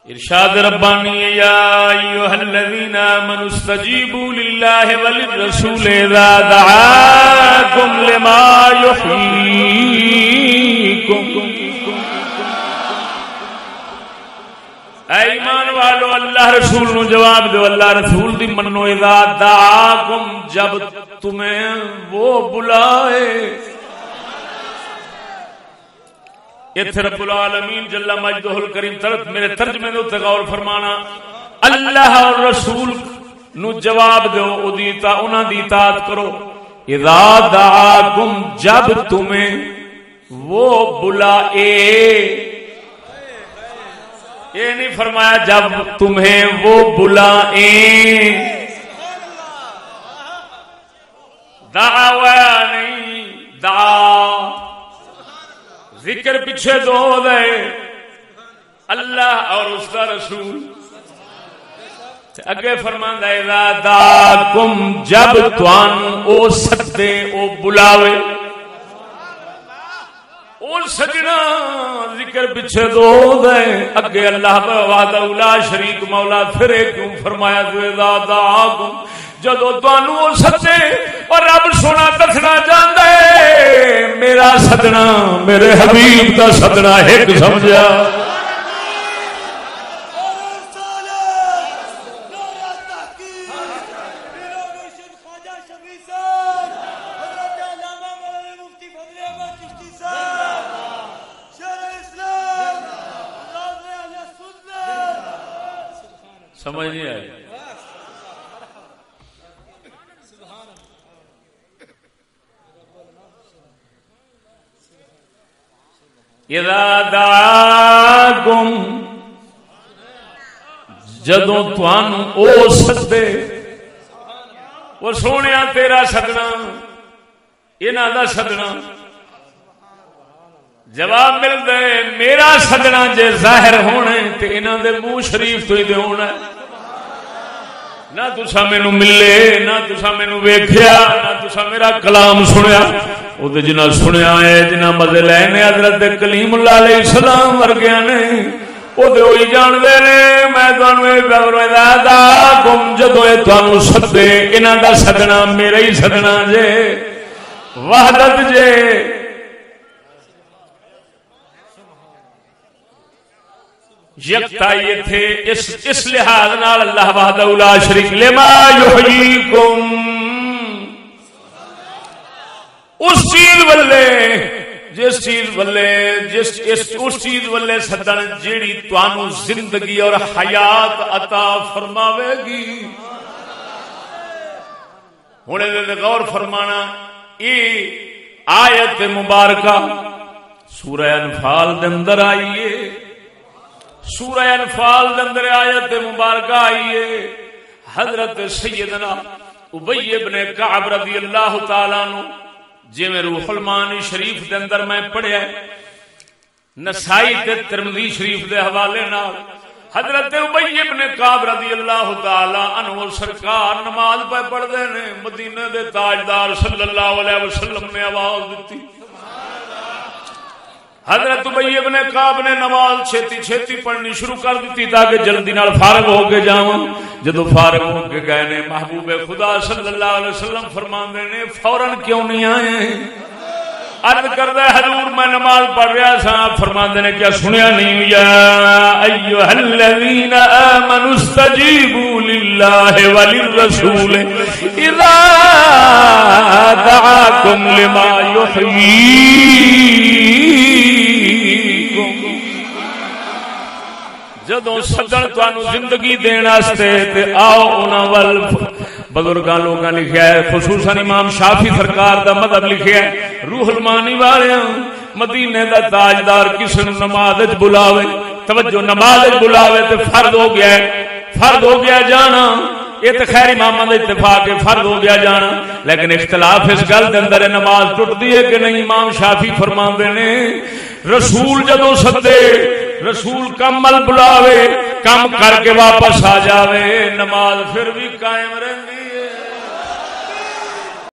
ارشاد ربانی یا ایھا الذین آمنوا استجیبوا للہ وللرسول اذا دعاکم لما یحییکم. اے ایمان والو اللہ رسول نو جواب دو، اللہ رسول دی منو. اذا دعاکم جب تمہیں وہ بلائے. اتھے رب العالمین جل مجدہ الکریم میرے ترجمے دے غور فرمانا اللہ اور رسول نو جواب دو، انہاں دی اطاعت کرو. اذا دعاکم جب تمہیں وہ بلائے. یہ نہیں فرمایا جب تمہیں وہ بلائیں. دعوا نہیں دعا ذکر پیچھے دو دے اللہ اور اس کا رسول. اگے فرماندا ہے اذا دعاکم جب تانوں او سدے او بلاوے. او سجنا ذکر پیچھے دو دے اگے اللہ وحدہ لا شریک مولا پھر کیوں فرمایا اذا دعاکم جدو تانوں سدے. اور رب سونا دسنا چاہتا ہے میرا سدنا میرے حبیب کا سدنا ایک سمجھا. سمجھ نہیں آئی؟ اذا دعاکم جدوں تانوں او سدے. وہ سونیا تیرا سدنا انہاں دا سدنا جواب ملدا ہے میرا سدنا جے ظاہر ہونا تے انہاں دے منہ شریف تو ہی دے ہونا. نہ تساں مینوں ملے نہ تساں مینوں ویکھیا نہ تساں میرا کلام سنیا. او تے جنہ سنیا ہے جنہ مزے لے نے حضرت کلیم اللہ علیہ السلام ورگیاں نے او تے وہی جان دے نے. میں تانوں اے فرمایا دعاکم جدوں اے تانوں سدے انہاں دا سدنا میرا ہی سدنا جے وحدت جے. یکتائی تھے اس لحاظ نال اللہ وحدہ لا شریک لما یحییکم اس چیز والے جس چیز والے اس چیز والے سدن جیڑی تانوں زندگی اور حیات عطا فرماوے گی. ہن غور فرمانا یہ آیت مبارکہ سورہ انفال دے اندر آئی ہے. سورہ انفال دے اندر آیت مبارکہ آئی ہے. حضرت سیدنا ابی ابن کعب رضی اللہ تعالی عنہ جی میں روح المعانی شریف دے اندر میں پڑھیا نسائی تے ترمذی شریف دے حوالے نال حضرت ابی ابن کعب رضی اللہ تعالی عنہ سرکار نماز پہ پڑھدے نے. مدینے دے تاجدار صلی اللہ علیہ وسلم نے آواز دیتی. حضرت ابی ابن کعب نے نماز چھتی چھتی پڑھنی شروع کر دیتی تاکہ جلدی نال فارغ ہو کے جاواں. جدو فارغ ہو کے گئے نے محبوب خدا صلی اللہ علیہ وسلم فرماندے نے فوراً کیوں نہیں آئے؟ عرض کردا حضور میں نماز پڑھ رہا سا. فرماندے نے کیا سنیا نہیں؟ یا ایھا الذین آمنوا استجیبوا للہ وللرسول اذا دعاکم لما یحییکم. جدوں سدن تانوں زندگی دین واسطے تے آؤ انہاں ول. بزرگاں لوگاں لکھیا ہے خصوصاً امام شافعی سرکار دا مذہب لکھیا ہے روح المعانی والیاں مدینے دا تاجدار کسے نوں نماز وچ بلاوے توجہ نماز وچ بلاوے تے فرض ہو گیا ہے فرض ہو گیا جانا. یہ تو خیر اماماں دا اتفاق ہے فرض ہو گیا جانا. لیکن اختلاف اس گل دے اندر ہے نماز ٹوٹدی ہے کہ نہیں. امام شافعی فرماندے نے رسول جدوں سدے رسول کمل بلاوے کم کر کے واپس آ جاوے نماز پھر بھی قائم رہندی.